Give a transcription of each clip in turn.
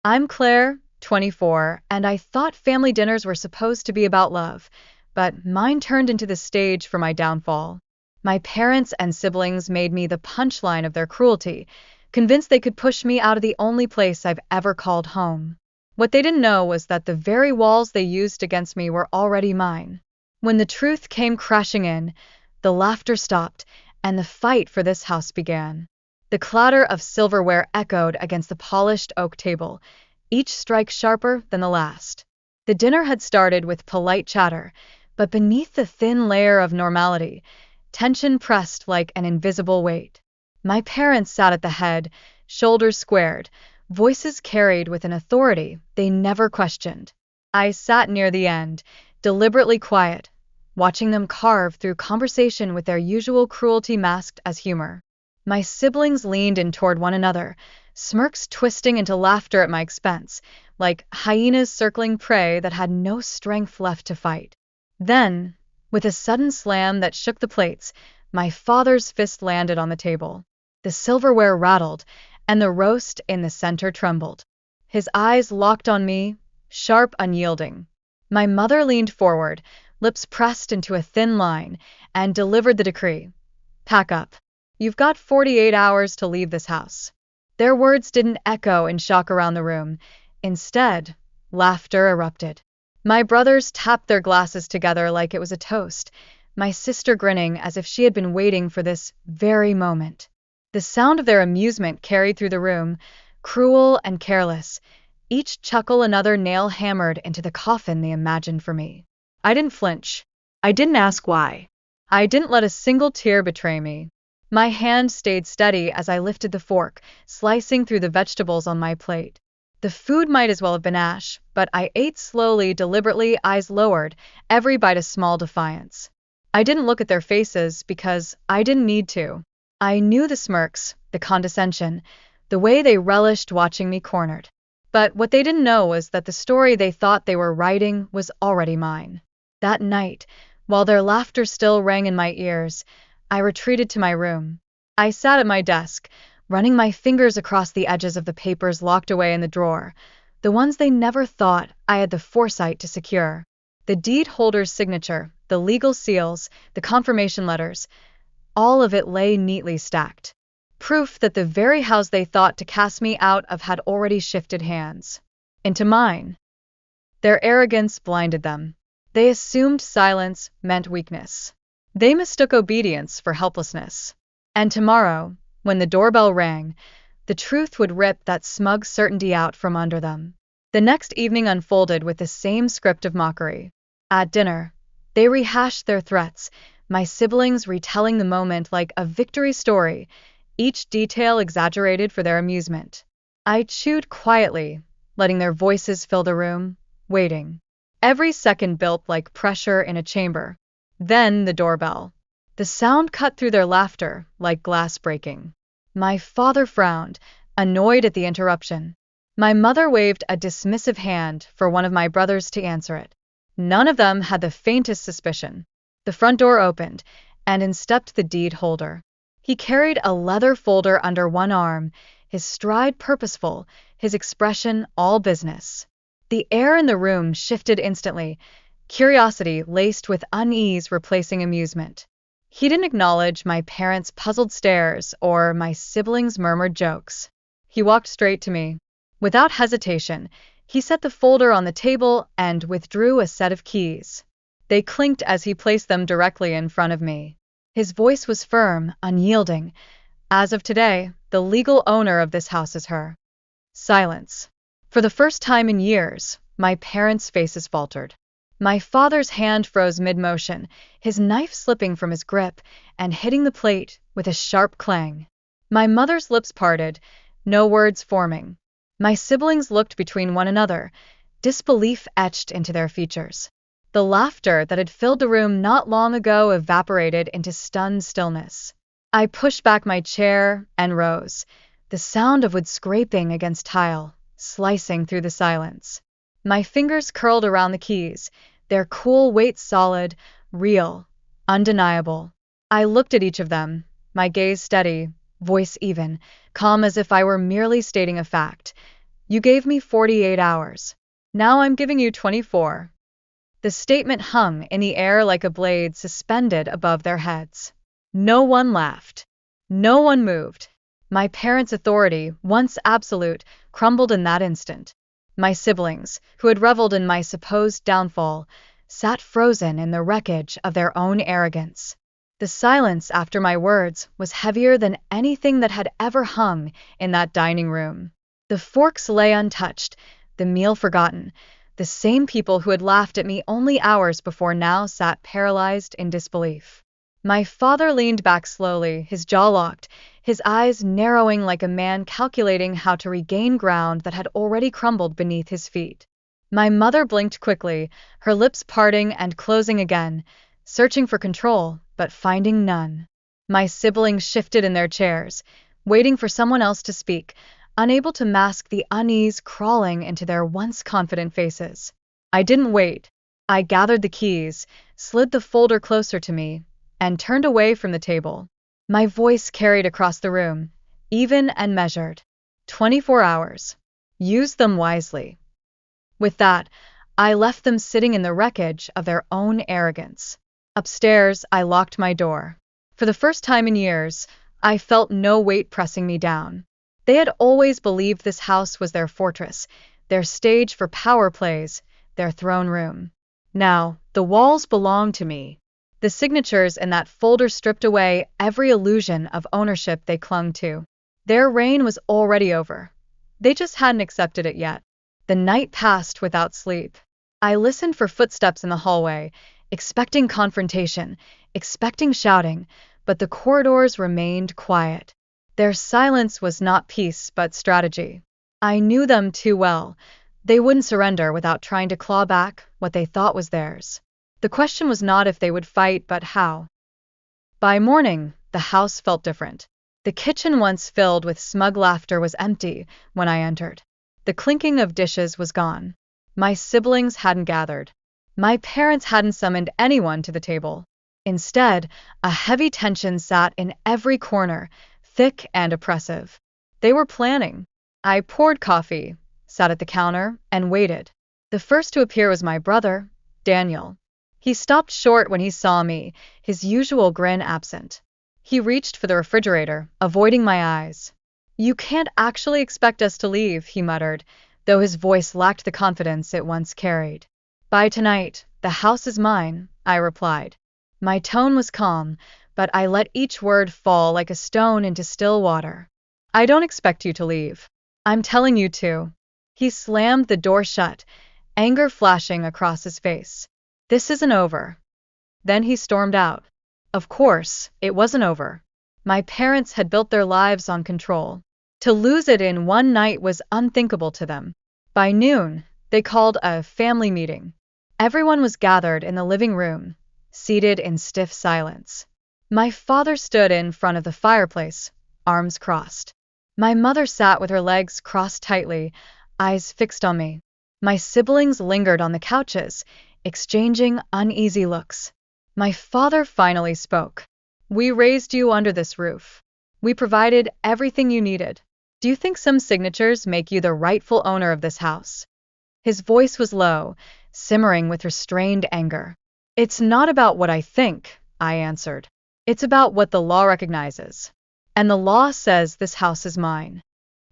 I'm Claire, 24, and I thought family dinners were supposed to be about love, but mine turned into the stage for my downfall. My parents and siblings made me the punchline of their cruelty, convinced they could push me out of the only place I've ever called home. What they didn't know was that the very walls they used against me were already mine. When the truth came crashing in, the laughter stopped, and the fight for this house began. The clatter of silverware echoed against the polished oak table, each strike sharper than the last. The dinner had started with polite chatter, but beneath the thin layer of normality, tension pressed like an invisible weight. My parents sat at the head, shoulders squared, voices carried with an authority they never questioned. I sat near the end, deliberately quiet, watching them carve through conversation with their usual cruelty masked as humor. My siblings leaned in toward one another, smirks twisting into laughter at my expense, like hyenas circling prey that had no strength left to fight. Then, with a sudden slam that shook the plates, my father's fist landed on the table. The silverware rattled, and the roast in the center trembled. His eyes locked on me, sharp, unyielding. My mother leaned forward, lips pressed into a thin line, and delivered the decree. Pack up. You've got 48 hours to leave this house. Their words didn't echo in shock around the room. Instead, laughter erupted. My brothers tapped their glasses together like it was a toast, my sister grinning as if she had been waiting for this very moment. The sound of their amusement carried through the room, cruel and careless, each chuckle another nail hammered into the coffin they imagined for me. I didn't flinch. I didn't ask why. I didn't let a single tear betray me. My hand stayed steady as I lifted the fork, slicing through the vegetables on my plate. The food might as well have been ash, but I ate slowly, deliberately, eyes lowered, every bite a small defiance. I didn't look at their faces because I didn't need to. I knew the smirks, the condescension, the way they relished watching me cornered. But what they didn't know was that the story they thought they were writing was already mine. That night, while their laughter still rang in my ears, I retreated to my room. I sat at my desk, running my fingers across the edges of the papers locked away in the drawer, the ones they never thought I had the foresight to secure. The deed holder's signature, the legal seals, the confirmation letters, all of it lay neatly stacked. Proof that the very house they thought to cast me out of had already shifted hands. Into mine. Their arrogance blinded them. They assumed silence meant weakness. They mistook obedience for helplessness. And tomorrow, when the doorbell rang, the truth would rip that smug certainty out from under them. The next evening unfolded with the same script of mockery. At dinner, they rehashed their threats, my siblings retelling the moment like a victory story, each detail exaggerated for their amusement. I chewed quietly, letting their voices fill the room, waiting. Every second built like pressure in a chamber. Then the doorbell. The sound cut through their laughter like glass breaking. My father frowned, annoyed at the interruption. My mother waved a dismissive hand for one of my brothers to answer it. None of them had the faintest suspicion. The front door opened, and in stepped the deed holder. He carried a leather folder under one arm, his stride purposeful, his expression all business. The air in the room shifted instantly, curiosity laced with unease replacing amusement. He didn't acknowledge my parents' puzzled stares or my siblings' murmured jokes. He walked straight to me. Without hesitation, he set the folder on the table and withdrew a set of keys. They clinked as he placed them directly in front of me. His voice was firm, unyielding. As of today, the legal owner of this house is her. Silence. For the first time in years, my parents' faces faltered. My father's hand froze mid-motion, his knife slipping from his grip and hitting the plate with a sharp clang. My mother's lips parted, no words forming. My siblings looked between one another, disbelief etched into their features. The laughter that had filled the room not long ago evaporated into stunned stillness. I pushed back my chair and rose, the sound of wood scraping against tile, slicing through the silence. My fingers curled around the keys, their cool weight solid, real, undeniable. I looked at each of them, my gaze steady, voice even, calm as if I were merely stating a fact. You gave me 48 hours. Now I'm giving you 24. The statement hung in the air like a blade suspended above their heads. No one laughed. No one moved. My parents' authority, once absolute, crumbled in that instant. My siblings, who had reveled in my supposed downfall, sat frozen in the wreckage of their own arrogance. The silence after my words was heavier than anything that had ever hung in that dining room. The forks lay untouched, the meal forgotten. The same people who had laughed at me only hours before now sat paralyzed in disbelief. My father leaned back slowly, his jaw locked, his eyes narrowing like a man calculating how to regain ground that had already crumbled beneath his feet. My mother blinked quickly, her lips parting and closing again, searching for control, but finding none. My siblings shifted in their chairs, waiting for someone else to speak, unable to mask the unease crawling into their once confident faces. I didn't wait. I gathered the keys, slid the folder closer to me, and turned away from the table. My voice carried across the room, even and measured. 24 hours. Use them wisely. With that, I left them sitting in the wreckage of their own arrogance. Upstairs, I locked my door. For the first time in years, I felt no weight pressing me down. They had always believed this house was their fortress, their stage for power plays, their throne room. Now, the walls belonged to me. The signatures in that folder stripped away every illusion of ownership they clung to. Their reign was already over. They just hadn't accepted it yet. The night passed without sleep. I listened for footsteps in the hallway, expecting confrontation, expecting shouting, but the corridors remained quiet. Their silence was not peace but strategy. I knew them too well. They wouldn't surrender without trying to claw back what they thought was theirs. The question was not if they would fight, but how. By morning, the house felt different. The kitchen, once filled with smug laughter, was empty when I entered. The clinking of dishes was gone. My siblings hadn't gathered. My parents hadn't summoned anyone to the table. Instead, a heavy tension sat in every corner, thick and oppressive. They were planning. I poured coffee, sat at the counter, and waited. The first to appear was my brother, Daniel. He stopped short when he saw me, his usual grin absent. He reached for the refrigerator, avoiding my eyes. "You can't actually expect us to leave," he muttered, though his voice lacked the confidence it once carried. "By tonight, the house is mine," I replied. My tone was calm, but I let each word fall like a stone into still water. "I don't expect you to leave. I'm telling you to." He slammed the door shut, anger flashing across his face. "This isn't over." Then he stormed out. Of course, it wasn't over. My parents had built their lives on control. To lose it in one night was unthinkable to them. By noon, they called a family meeting. Everyone was gathered in the living room, seated in stiff silence. My father stood in front of the fireplace, arms crossed. My mother sat with her legs crossed tightly, eyes fixed on me. My siblings lingered on the couches, exchanging uneasy looks. My father finally spoke. "We raised you under this roof. We provided everything you needed. Do you think some signatures make you the rightful owner of this house?" His voice was low, simmering with restrained anger. "It's not about what I think," I answered. "It's about what the law recognizes. And the law says this house is mine."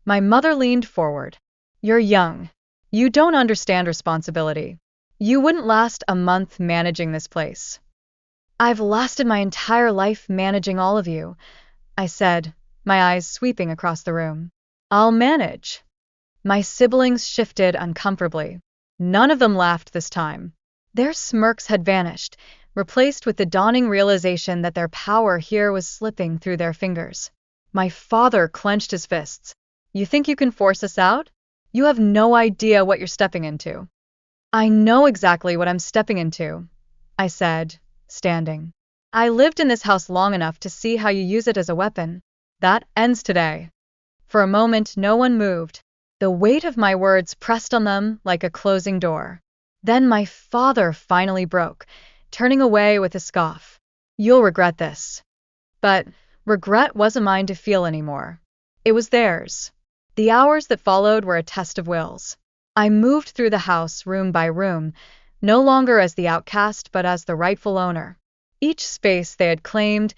My mother leaned forward. "You're young. You don't understand responsibility. You wouldn't last a month managing this place." "I've lasted my entire life managing all of you," I said, my eyes sweeping across the room. "I'll manage." My siblings shifted uncomfortably. None of them laughed this time. Their smirks had vanished, replaced with the dawning realization that their power here was slipping through their fingers. My father clenched his fists. "You think you can force us out? You have no idea what you're stepping into." "I know exactly what I'm stepping into," I said, standing. "I lived in this house long enough to see how you use it as a weapon. That ends today." For a moment, no one moved. The weight of my words pressed on them like a closing door. Then my father finally broke, turning away with a scoff. "You'll regret this." But regret wasn't mine to feel anymore. It was theirs. The hours that followed were a test of wills. I moved through the house room by room, no longer as the outcast but as the rightful owner. Each space they had claimed,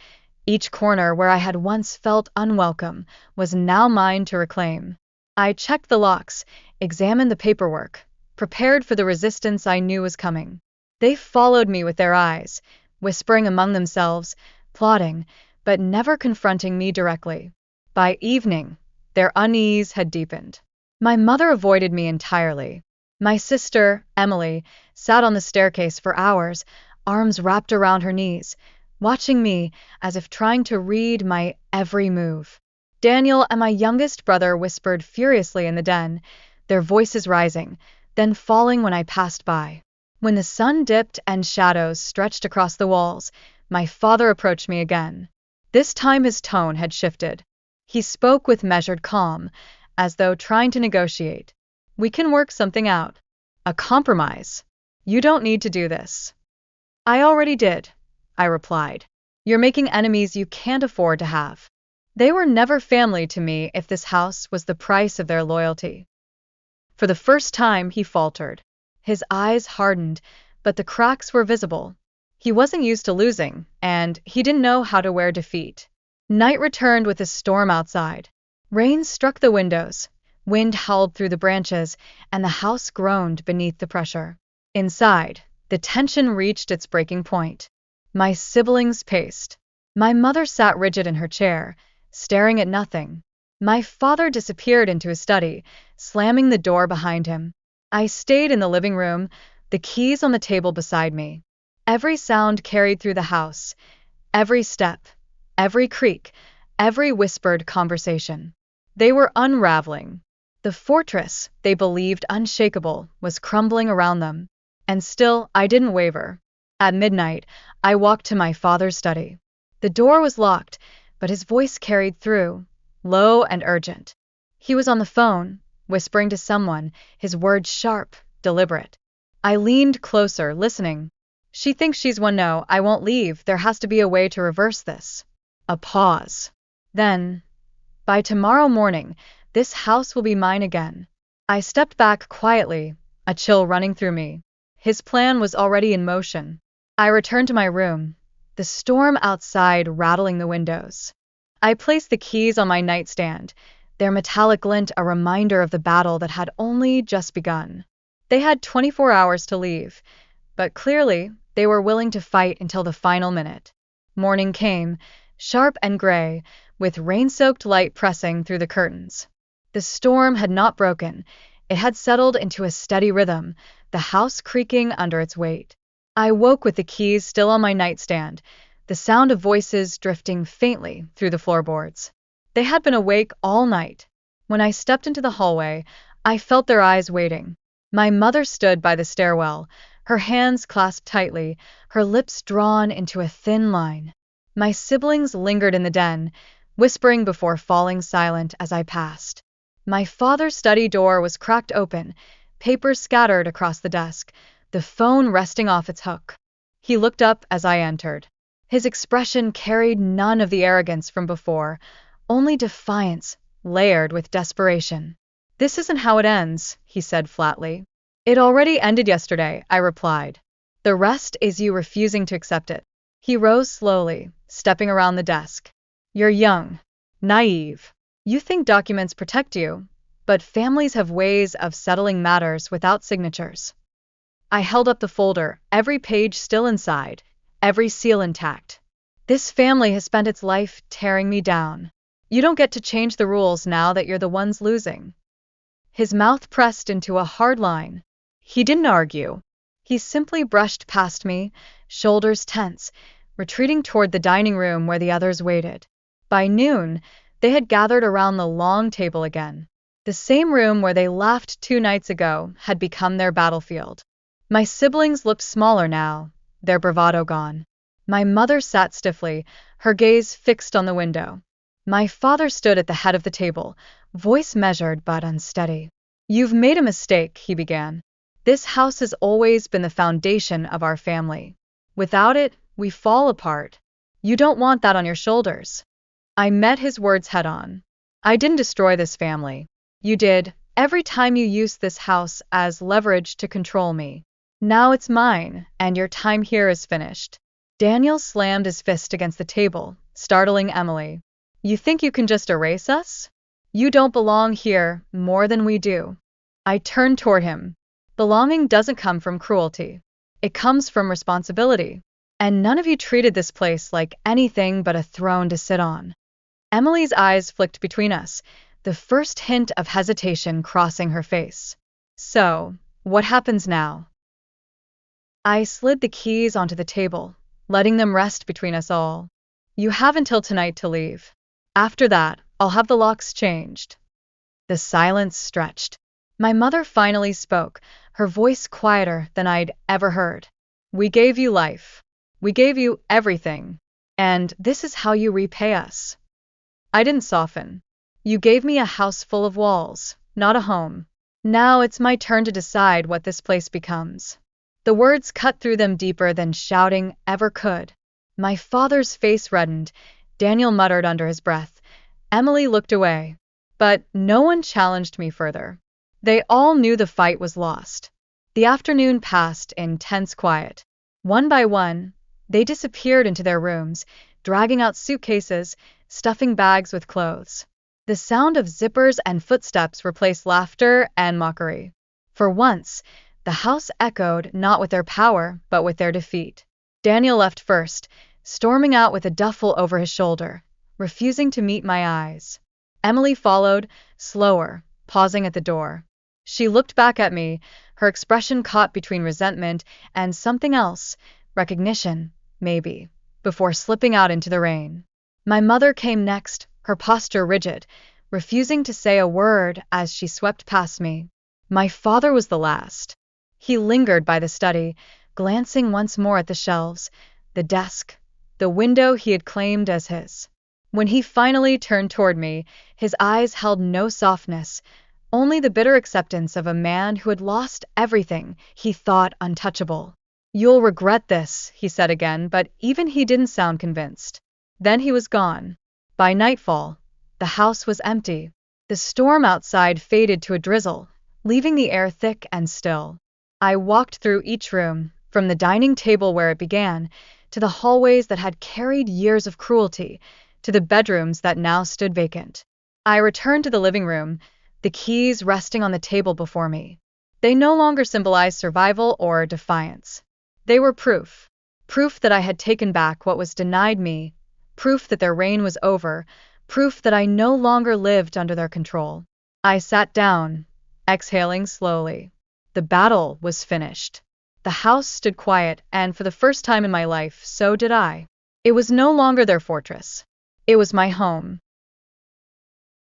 each corner where I had once felt unwelcome, was now mine to reclaim. I checked the locks, examined the paperwork, prepared for the resistance I knew was coming. They followed me with their eyes, whispering among themselves, plotting, but never confronting me directly. By evening, their unease had deepened. My mother avoided me entirely. My sister, Emily, sat on the staircase for hours, arms wrapped around her knees, watching me as if trying to read my every move. Daniel and my youngest brother whispered furiously in the den, their voices rising, then falling when I passed by. When the sun dipped and shadows stretched across the walls, my father approached me again. This time his tone had shifted. He spoke with measured calm, as though trying to negotiate. "We can work something out. A compromise. You don't need to do this." "I already did," I replied. "You're making enemies you can't afford to have." They were never family to me if this house was the price of their loyalty. For the first time, he faltered. His eyes hardened, but the cracks were visible. He wasn't used to losing, and he didn't know how to wear defeat. Night returned with a storm outside. Rain struck the windows, wind howled through the branches, and the house groaned beneath the pressure. Inside, the tension reached its breaking point. My siblings paced. My mother sat rigid in her chair, staring at nothing. My father disappeared into his study, slamming the door behind him. I stayed in the living room, the keys on the table beside me. Every sound carried through the house, every step, every creak, every whispered conversation. They were unraveling. The fortress, they believed unshakable, was crumbling around them. And still, I didn't waver. At midnight, I walked to my father's study. The door was locked, but his voice carried through, low and urgent. He was on the phone, whispering to someone, his words sharp, deliberate. I leaned closer, listening. "She thinks she's one. No, I won't leave. There has to be a way to reverse this." A pause. Then, "By tomorrow morning, this house will be mine again." I stepped back quietly, a chill running through me. His plan was already in motion. I returned to my room, the storm outside rattling the windows. I placed the keys on my nightstand, their metallic glint a reminder of the battle that had only just begun. They had 24 hours to leave, but clearly they were willing to fight until the final minute. Morning came, sharp and gray, with rain-soaked light pressing through the curtains. The storm had not broken. It had settled into a steady rhythm, the house creaking under its weight. I woke with the keys still on my nightstand, the sound of voices drifting faintly through the floorboards. They had been awake all night. When I stepped into the hallway, I felt their eyes waiting. My mother stood by the stairwell, her hands clasped tightly, her lips drawn into a thin line. My siblings lingered in the den, whispering before falling silent as I passed. My father's study door was cracked open, papers scattered across the desk, the phone resting off its hook. He looked up as I entered. His expression carried none of the arrogance from before, only defiance, layered with desperation. "This isn't how it ends," he said flatly. "It already ended yesterday," I replied. "The rest is you refusing to accept it." He rose slowly, stepping around the desk. "You're young, naive. You think documents protect you, but families have ways of settling matters without signatures." I held up the folder, every page still inside, every seal intact. "This family has spent its life tearing me down. You don't get to change the rules now that you're the ones losing." His mouth pressed into a hard line. He didn't argue. He simply brushed past me, shoulders tense, retreating toward the dining room where the others waited. By noon, they had gathered around the long table again. The same room where they laughed 2 nights ago had become their battlefield. My siblings looked smaller now, their bravado gone. My mother sat stiffly, her gaze fixed on the window. My father stood at the head of the table, voice measured but unsteady. "You've made a mistake," he began. "This house has always been the foundation of our family. Without it, we fall apart. You don't want that on your shoulders." I met his words head on. "I didn't destroy this family. You did, every time you used this house as leverage to control me. Now it's mine, and your time here is finished. Daniel slammed his fist against the table, startling Emily. You think you can just erase us? You don't belong here more than we do. I turned toward him. Belonging doesn't come from cruelty. It comes from responsibility. And none of you treated this place like anything but a throne to sit on. Emily's eyes flicked between us, the first hint of hesitation crossing her face. So, what happens now? I slid the keys onto the table, letting them rest between us all. You have until tonight to leave. After that, I'll have the locks changed. The silence stretched. My mother finally spoke, her voice quieter than I'd ever heard. We gave you life. We gave you everything. And this is how you repay us. I didn't soften. You gave me a house full of walls, not a home. Now it's my turn to decide what this place becomes. The words cut through them deeper than shouting ever could. My father's face reddened. Daniel muttered under his breath. Emily looked away. But no one challenged me further. They all knew the fight was lost. The afternoon passed in tense quiet. One by one, they disappeared into their rooms, dragging out suitcases, stuffing bags with clothes. The sound of zippers and footsteps replaced laughter and mockery. For once, the house echoed not with their power, but with their defeat. Daniel left first, storming out with a duffel over his shoulder, refusing to meet my eyes. Emily followed, slower, pausing at the door. She looked back at me, her expression caught between resentment and something else, recognition, maybe, before slipping out into the rain. My mother came next, her posture rigid, refusing to say a word as she swept past me. My father was the last. He lingered by the study, glancing once more at the shelves, the desk, the window he had claimed as his. When he finally turned toward me, his eyes held no softness, only the bitter acceptance of a man who had lost everything he thought untouchable. You'll regret this, he said again, but even he didn't sound convinced. Then he was gone. By nightfall, the house was empty. The storm outside faded to a drizzle, leaving the air thick and still. I walked through each room, from the dining table where it began, to the hallways that had carried years of cruelty, to the bedrooms that now stood vacant. I returned to the living room, the keys resting on the table before me. They no longer symbolized survival or defiance. They were proof. Proof that I had taken back what was denied me, proof that their reign was over, proof that I no longer lived under their control. I sat down, exhaling slowly. The battle was finished. The house stood quiet, and for the first time in my life, so did I. It was no longer their fortress. It was my home.